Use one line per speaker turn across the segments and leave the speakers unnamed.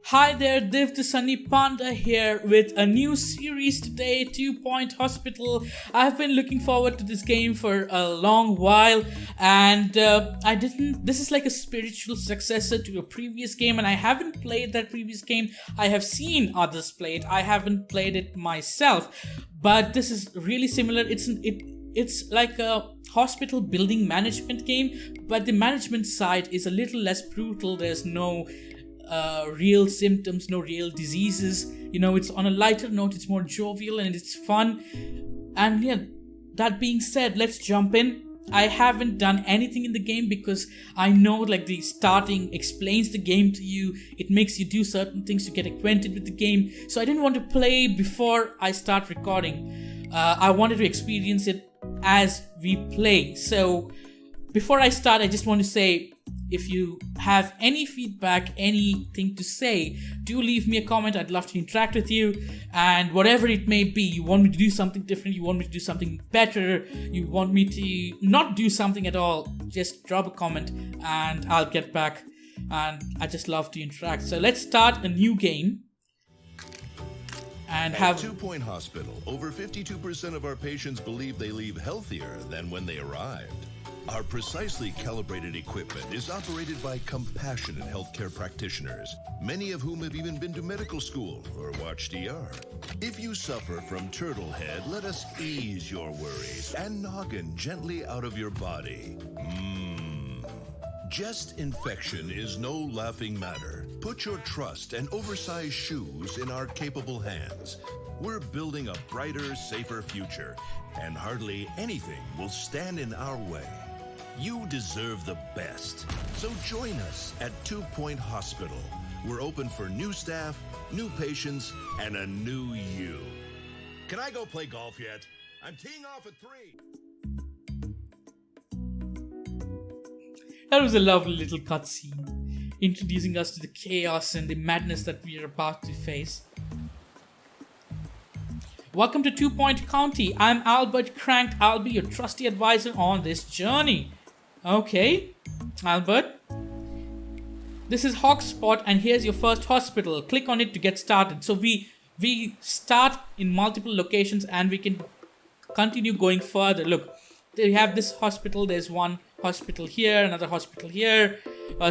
Hi there, Div the Sunny Panda here with a new series today, 2 Point Hospital. I've been looking forward to this game for a long while, and this is like a spiritual successor to a previous game, and I haven't played that previous game. I have seen others play it, I haven't played it myself, but this is really similar. It's like a hospital building management game, but the management side is a little less brutal. There's no real symptoms, no real diseases. It's on a lighter note, it's more jovial and it's fun. And yeah, that being said, let's jump in. I haven't done anything in the game because I know like the starting explains the game to you. It makes you do certain things to get acquainted with the game. So I didn't want to play before I start recording. I wanted to experience it as we play. So before I start, I just want to say, if you have any feedback, anything to say, do leave me a comment. I'd love to interact with you. And whatever it may be, you want me to do something different, you want me to do something better, you want me to not do something at all, just drop a comment and I'll get back. And I just love to interact. So let's start a new game. And
At 2 Point Hospital, over 52% of our patients believe they leave healthier than when they arrived. Our precisely calibrated equipment is operated by compassionate healthcare practitioners, many of whom have even been to medical school or watched ER. If you suffer from turtle head, let us ease your worries and noggin gently out of your body. Chest infection is no laughing matter. Put your trust and oversized shoes in our capable hands. We're building a brighter, safer future, and hardly anything will stand in our way. You deserve the best. So join us at 2 Point Hospital. We're open for new staff, new patients, and a new you. Can I go play golf yet? I'm teeing off at 3.
That was a lovely little cutscene, introducing us to the chaos and the madness that we are about to face. Welcome to 2 Point County. I'm Albert Crank. I'll be your trusty advisor on this journey. Okay, Albert. This is Hogspot, and here's your first hospital. Click on it to get started. So we start in multiple locations and we can continue going further. Look, they have this hospital. There's one hospital here, another hospital here.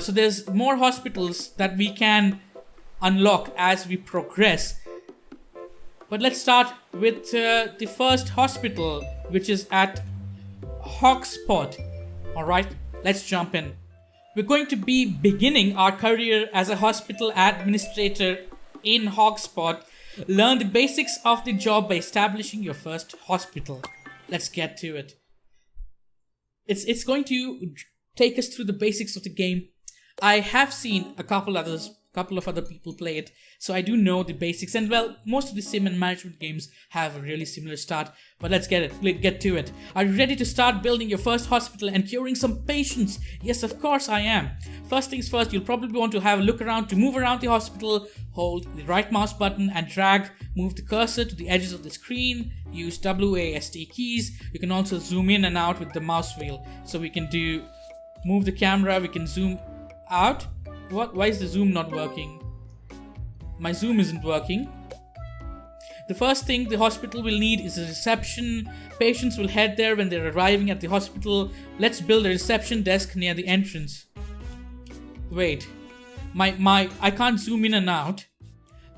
So there's more hospitals that we can unlock as we progress. But let's start with the first hospital, which is at Hogspot. Alright, let's jump in. We're going to be beginning our career as a hospital administrator in Hogspot. Learn the basics of the job by establishing your first hospital. Let's get to it. It's going to take us through the basics of the game. I have seen a couple of other people play it, so I do know the basics. And well, most of the sim and management games have a really similar start. But let's get to it. Are you ready to start building your first hospital and curing some patients? Yes, of course I am. First things first, you'll probably want to have a look around. To move around the hospital, hold the right mouse button and move the cursor to the edges of the screen. Use WASD keys. You can also zoom in and out with the mouse wheel. So we can move the camera, we can zoom out. What? Why is the zoom not working? My zoom isn't working. The first thing the hospital will need is a reception. Patients will head there when they're arriving at the hospital. Let's build a reception desk near the entrance. Wait, I can't zoom in and out.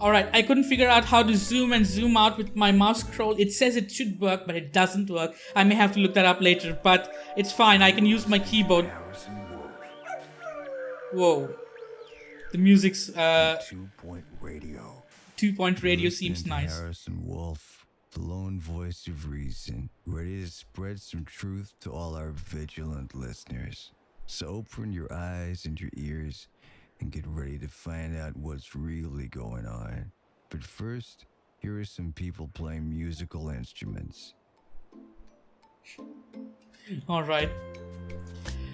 Alright, I couldn't figure out how to zoom and zoom out with my mouse scroll. It says it should work, but it doesn't work. I may have to look that up later, but it's fine. I can use my keyboard. Whoa. The music's
2 Point Radio.
2 Point Radio seems
Listening to
nice.
Harrison Wolf, the lone voice of reason, ready to spread some truth to all our vigilant listeners. So open your eyes and your ears and get ready to find out what's really going on. But first, here are some people playing musical instruments.
Alright.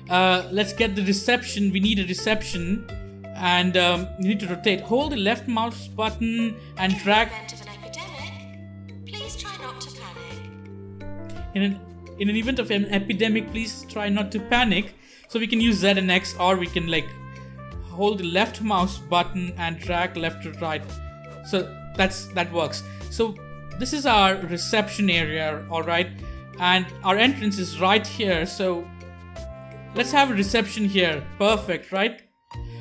Let's get the reception. We need a reception. And you need to rotate. Hold the left mouse button and drag.
Please try not to panic.
In an event of an epidemic, please try not to panic. So we can use Z and X, or we can like hold the left mouse button and drag left to right. So that works. So this is our reception area, all right, and our entrance is right here. So let's have a reception here. Perfect, right?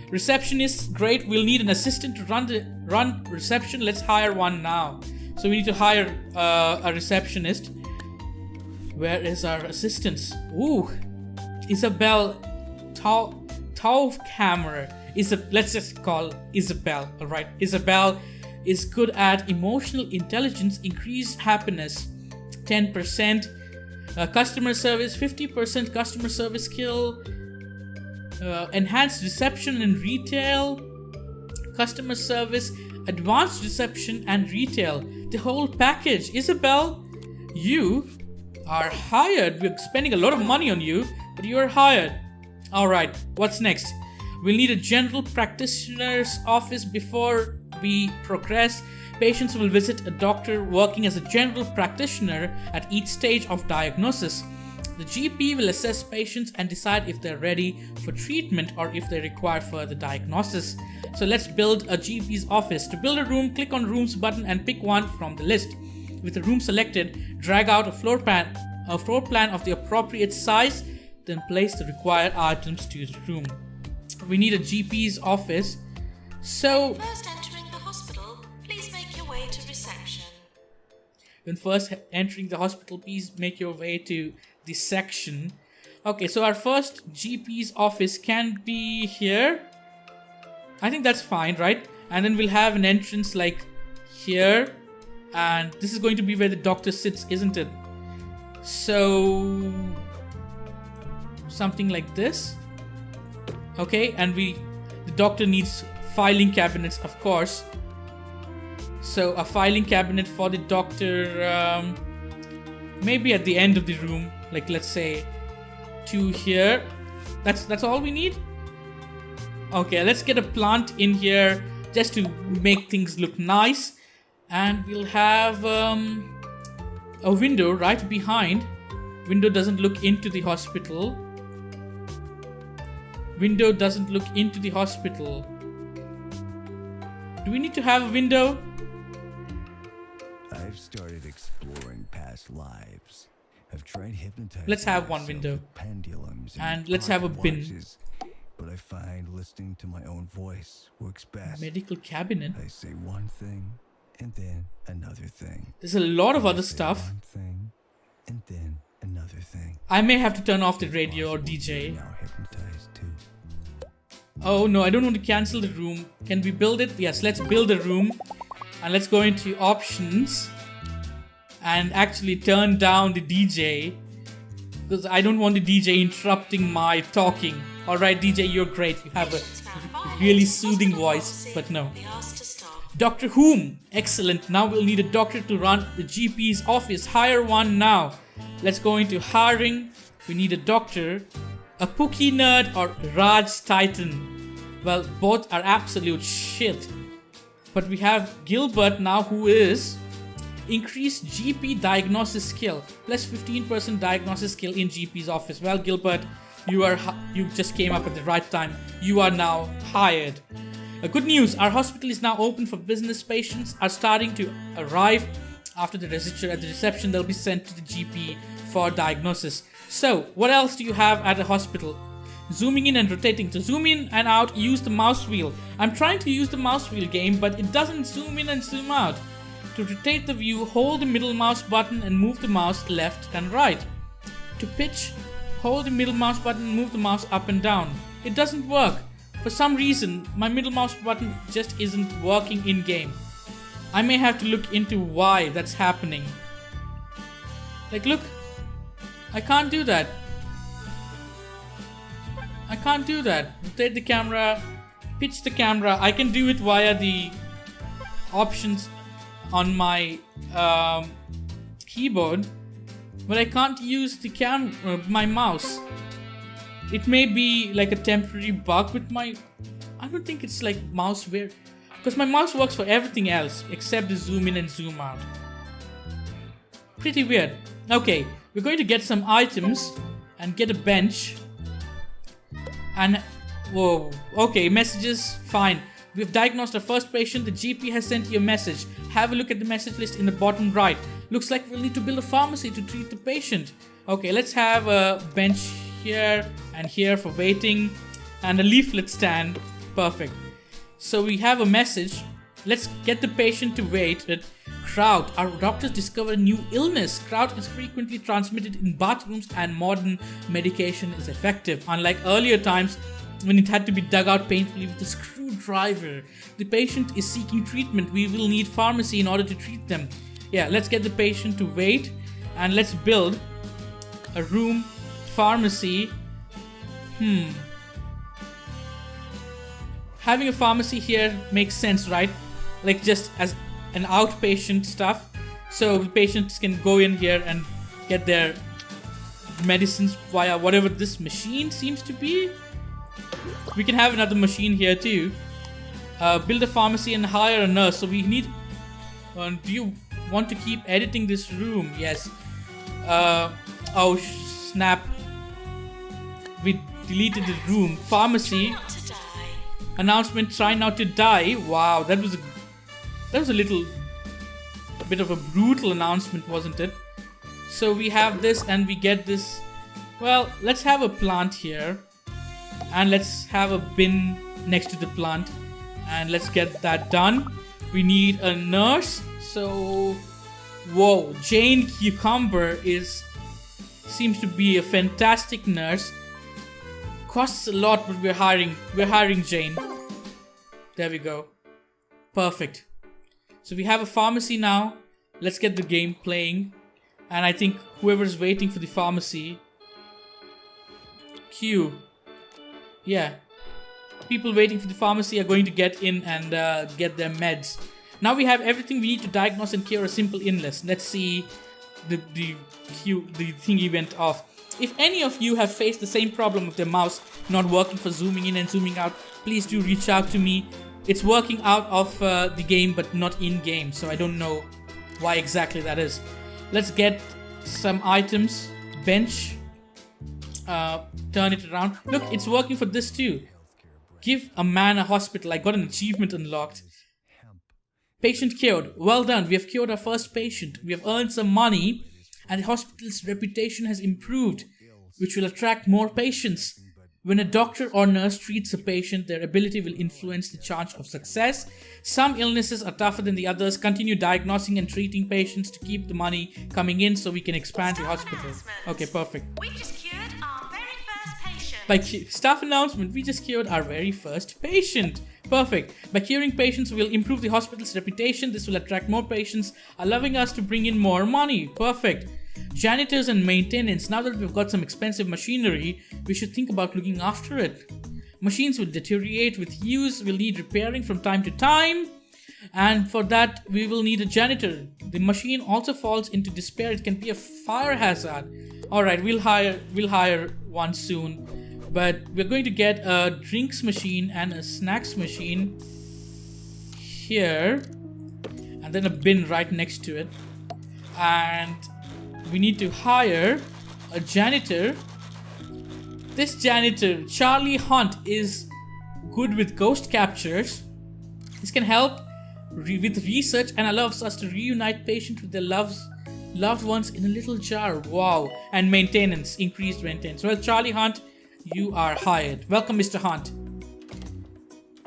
Receptionist, great. We'll need an assistant to run reception. Let's hire one now. So we need to hire a receptionist. Where is our assistant? Ooh, Isabel Taufkammer. Let's just call Isabel. All right, Isabel is good at emotional intelligence, increased happiness, 10%, customer service, 50% customer service skill, enhanced reception and retail, customer service, advanced reception and retail, the whole package. Isabel, you are hired. We're spending a lot of money on you, but you are hired. All right, what's next? We'll need a general practitioner's office before we progress. Patients will visit a doctor working as a general practitioner at each stage of diagnosis. The GP will assess patients and decide if they're ready for treatment or if they require further diagnosis. So let's build a GP's office. To build a room, click on Rooms button and pick one from the list. With the room selected, drag out a floor plan of the appropriate size, then place the required items to the room. We need a GP's office. So
First entering the hospital, please make your way to reception.
when first entering the hospital, please make your way to the section. Okay, so our first GP's office can be here. I think that's fine, right? And then we'll have an entrance like here. And this is going to be where the doctor sits, isn't it? So something like this. Okay, and the doctor needs filing cabinets, of course. So a filing cabinet for the doctor, maybe at the end of the room, like let's say 2 here. That's all we need. Okay, let's get a plant in here just to make things look nice. And we'll have a window right behind. Window doesn't look into the hospital. Window doesn't look into the hospital. Do we need to have a window?
I've started exploring past lives. I've tried hypnotizing.
Let's have one
myself
window.
with pendulums
And let's have a
pocket
bin.
watches, but I find listening to my own voice works best.
Medical cabinet.
I say one thing and then another thing.
There's a lot of
I
other
say
stuff.
One thing and then another thing.
I may have to turn off the
It's
radio or
possible
DJ.
you're now hypnotized too.
Oh no, I don't want to cancel the room. Can we build it? Yes, let's build a room. And let's go into options. And actually turn down the DJ. Because I don't want the DJ interrupting my talking. Alright DJ, you're great. You have a
Patients found violent.
really soothing
Hospital
voice.
policy.
But no.
Be asked to stop.
Dr. Whom? Excellent. Now we'll need a doctor to run the GP's office. Hire one now. Let's go into hiring. We need a doctor. A Pookie nerd or Raj Titan. Well, both are absolute shit. But we have Gilbert now, who is increased GP diagnosis skill. Plus 15% diagnosis skill in GP's office. Well, Gilbert, you just came up at the right time. You are now hired. Good news, our hospital is now open for business. Patients are starting to arrive. After the register at the reception, they'll be sent to the GP for diagnosis. So, what else do you have at a hospital? Zooming in and rotating. To zoom in and out, use the mouse wheel. I'm trying to use the mouse wheel game, but it doesn't zoom in and zoom out. To rotate the view, hold the middle mouse button and move the mouse left and right. To pitch, hold the middle mouse button and move the mouse up and down. It doesn't work. For some reason, my middle mouse button just isn't working in game. I may have to look into why that's happening. Like, look, I can't do that. I can't do that. Rotate the camera, pitch the camera. I can do it via the options on my keyboard, but I can't use the my mouse. It may be like a temporary bug with my... I don't think it's like mouse wear, because my mouse works for everything else except the zoom in and zoom out. Pretty weird. Okay, we're going to get some items and get a bench. And Whoa. Okay, messages. Fine. We've diagnosed our first patient. The GP has sent you a message. Have a look at the message list in the bottom right. Looks like we'll need to build a pharmacy to treat the patient. Okay, let's have a bench here and here for waiting. And a leaflet stand. Perfect. So we have a message. Let's get the patient to wait. Kraut. Our doctors discovered a new illness. Kraut is frequently transmitted in bathrooms and modern medication is effective. Unlike earlier times when it had to be dug out painfully with a screwdriver. The patient is seeking treatment. We will need pharmacy in order to treat them. Yeah, let's get the patient to wait and let's build a room pharmacy. Having a pharmacy here makes sense, right? Like just as an outpatient stuff. So the patients can go in here and get their medicines via whatever this machine seems to be. We can have another machine here too. Build a pharmacy and hire a nurse. So we need... do you want to keep editing this room? Yes. Oh snap. We deleted the room. Pharmacy.
Not to die.
Announcement, try not to die. Wow, that was a little bit of a brutal announcement, wasn't it? So we have this and we get this. Well, let's have a plant here. And let's have a bin next to the plant. And let's get that done. We need a nurse. So, whoa, Jane Cucumber seems to be a fantastic nurse. Costs a lot, but we're hiring Jane. There we go. Perfect. So we have a pharmacy now. Let's get the game playing. And I think whoever's waiting for the pharmacy. Q. Yeah. People waiting for the pharmacy are going to get in and get their meds. Now we have everything we need to diagnose and cure a simple illness. Let's see the thingy went off. If any of you have faced the same problem with their mouse not working for zooming in and zooming out, please do reach out to me. It's working out of the game but not in game, so I don't know why exactly that is. Let's get some items. Bench. Turn it around. Look, it's working for this too. Give a man a hospital. I got an achievement unlocked. Patient cured. Well done. We have cured our first patient. We have earned some money and the hospital's reputation has improved, which will attract more patients. When a doctor or nurse treats a patient, their ability will influence the chance of success. Some illnesses are tougher than the others. Continue diagnosing and treating patients to keep the money coming in so we can expand the hospital. Okay, perfect.
We just cured our very first patient.
By staff announcement, we just cured our very first patient. Perfect. By curing patients, we'll improve the hospital's reputation. This will attract more patients, allowing us to bring in more money. Perfect. Janitors and maintenance. Now that we've got some expensive machinery, we should think about looking after it. Machines will deteriorate with use, will need repairing from time to time, and for that we will need a janitor. The machine also falls into despair. It can be a fire hazard. Alright, we'll hire one soon. But we're going to get a drinks machine and a snacks machine here, and then a bin right next to it. And we need to hire a janitor. This janitor, Charlie Hunt, is good with ghost captures. This can help with research and allows us to reunite patients with their loved ones in a little jar. Wow. And maintenance, increased maintenance. Well, Charlie Hunt, you are hired. Welcome, Mr. Hunt.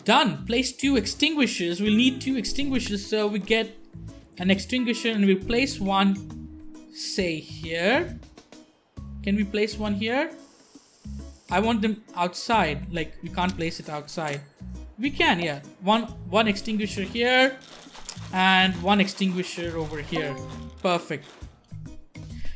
Done. Place 2 extinguishers. We'll need 2 extinguishers, so we get an extinguisher and we place one, say, here. Can we place one here? I want them outside. Like, we can't place it outside. We can, yeah. One extinguisher here and one extinguisher over here. Perfect.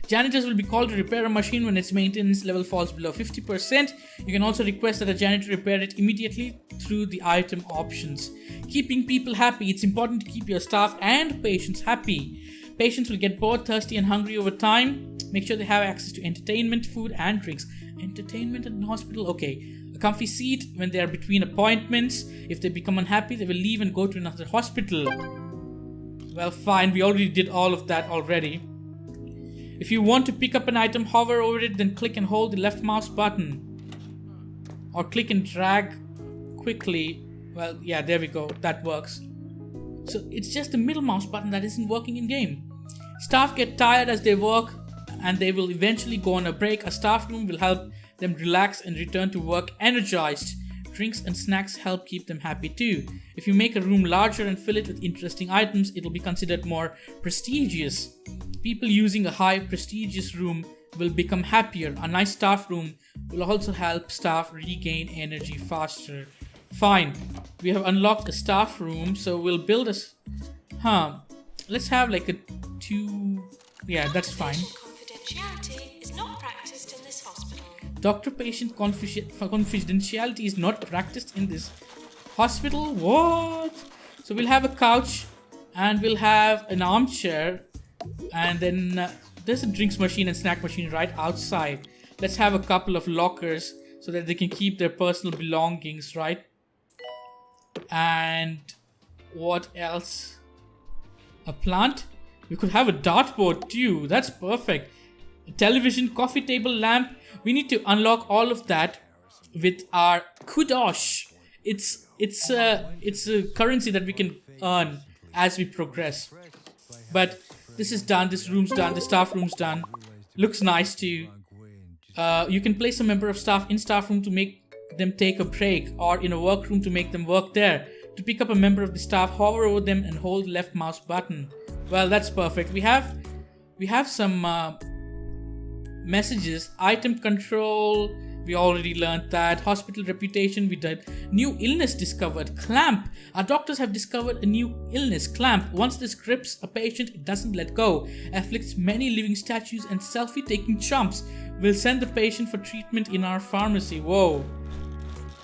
Janitors will be called to repair a machine when its maintenance level falls below 50%. You can also request that a janitor repair it immediately through the item options. Keeping people happy. It's important to keep your staff and patients happy. Patients will get bored, thirsty and hungry over time. Make sure they have access to entertainment, food and drinks. Entertainment in the hospital? Okay. A comfy seat when they are between appointments. If they become unhappy, they will leave and go to another hospital. Well, fine. We already did all of that already. If you want to pick up an item, hover over it, then click and hold the left mouse button. or click and drag quickly. Well, yeah, there we go. That works. So it's just the middle mouse button that isn't working in game. Staff get tired as they work and they will eventually go on a break. A staff room will help them relax and return to work energized. Drinks and snacks help keep them happy too. If you make a room larger and fill it with interesting items, it'll be considered more prestigious. People using a high prestigious room will become happier. A nice staff room will also help staff regain energy faster. Fine, we have unlocked a staff room, so we'll build a... Let's have like a 2... Yeah, that's fine.
Confidentiality is not practiced in this hospital.
Doctor-patient confidentiality is not practiced in this hospital? What? So we'll have a couch and we'll have an armchair, and then there's a drinks machine and snack machine right outside. Let's have a couple of lockers so that they can keep their personal belongings, right? And what else? A plant? We could have a dartboard too. That's perfect. A television, coffee table, lamp. We need to unlock all of that with our kudosh. It's a currency that we can earn as we progress. But this is done. This room's done. The staff room's done. Looks nice too. You can place a member of staff in staff room to make them take a break, or in a workroom to make them work there. To pick up a member of the staff, hover over them and hold left mouse button. Well, that's perfect. We have some messages. Item control, we already learned that. Hospital reputation, we did. New illness discovered. Clamp. Our doctors have discovered a new illness. Clamp. Once this grips a patient, it doesn't let go. Afflicts many living statues and selfie-taking chumps. We'll send the patient for treatment in our pharmacy. Whoa.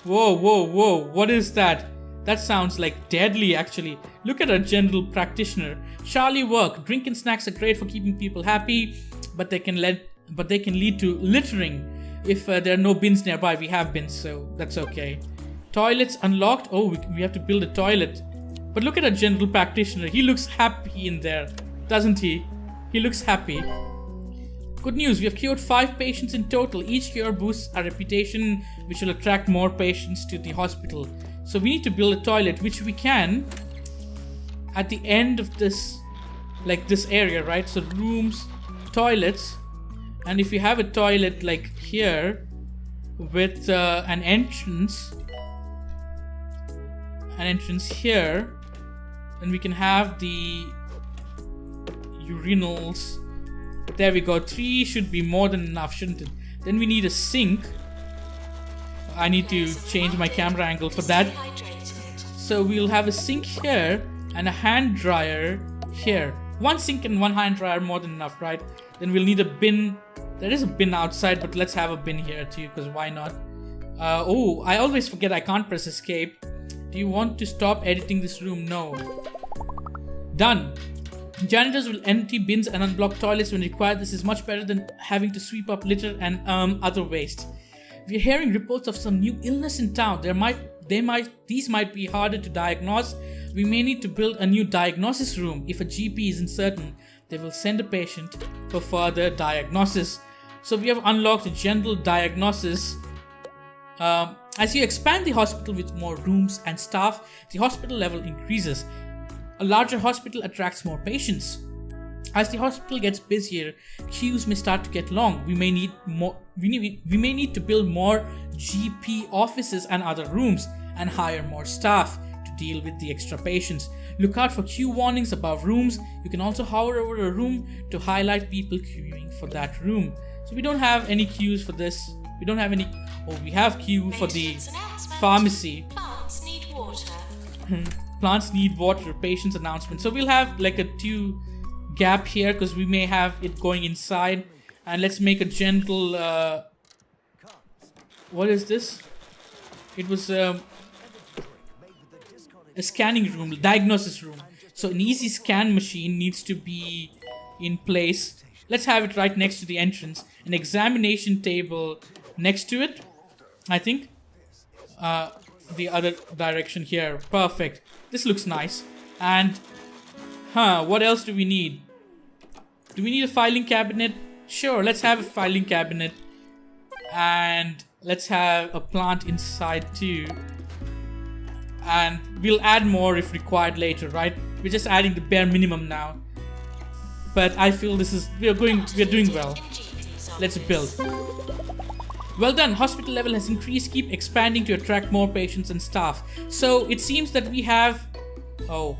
Whoa, whoa, whoa. What is that? That sounds like deadly, actually. Look at our general practitioner. Charlie work. Drink and snacks are great for keeping people happy, but they can lead to littering. If there are no bins nearby, we have bins, so that's okay. Toilets unlocked. Oh, we have to build a toilet. But look at our general practitioner. He looks happy in there, doesn't he? He looks happy. Good news, we have cured 5 patients in total. Each cure boosts our reputation, which will attract more patients to the hospital. So we need to build a toilet, which we can at the end of this, like this area, right? So rooms, toilets, and if you have a toilet like here with an entrance here, then we can have the urinals. There we go. 3 should be more than enough, shouldn't it? Then we need a sink. I need to change my camera angle for that. So we'll have a sink here and a hand dryer here. 1 sink and 1 hand dryer, more than enough, right? Then we'll need a bin. There is a bin outside, but let's have a bin here too, because why not? Oh, I always forget I can't press escape. Do you want to stop editing this room? No. Done. Janitors will empty bins and unblock toilets when required. This is much better than having to sweep up litter and other waste. We're hearing reports of some new illness in town. These might be harder to diagnose. We may need to build a new diagnosis room. If a GP isn't certain, they will send a patient for further diagnosis. So we have unlocked a general diagnosis. As you expand the hospital with more rooms and staff, the hospital level increases. A larger hospital attracts more patients. As the hospital gets busier, queues may start to get long. We may need more. We may need to build more GP offices and other rooms, and hire more staff to deal with the extra patients. Look out for queue warnings above rooms. You can also hover over a room to highlight people queuing for that room. So we don't have any queues for this. We don't have any. Oh, we have queue for the pharmacy.
Plants need water.
Plants need water. Patients announcement. So we'll have like a 2 gap here because we may have it going inside. And let's make a gentle. What is this? It was a scanning room, diagnosis room. So an easy scan machine needs to be in place. Let's have it right next to the entrance. An examination table next to it, I think. The other direction here. Perfect. This looks nice. And, what else do we need? Do we need a filing cabinet? Sure, let's have a filing cabinet. And let's have a plant inside too. And we'll add more if required later, right? We're just adding the bare minimum now. But I feel we're doing well. Let's build. Well done, hospital level has increased, keep expanding to attract more patients and staff. So it seems that we have, oh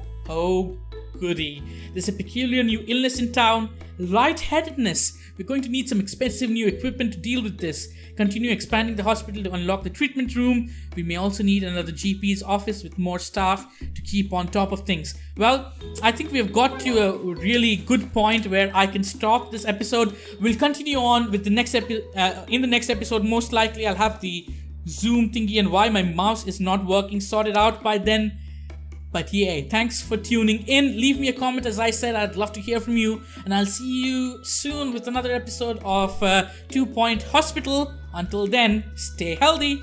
goody. There's a peculiar new illness in town, lightheadedness. We're going to need some expensive new equipment to deal with this. Continue expanding the hospital to unlock the treatment room. We may also need another GP's office with more staff to keep on top of things. Well, I think we have got to a really good point where I can stop this episode. We'll continue on with the next in the next episode. Most likely I'll have the Zoom thingy and why my mouse is not working sorted out by then. But yeah, thanks for tuning in. Leave me a comment. As I said, I'd love to hear from you. And I'll see you soon with another episode of 2 Point Hospital. Until then, stay healthy.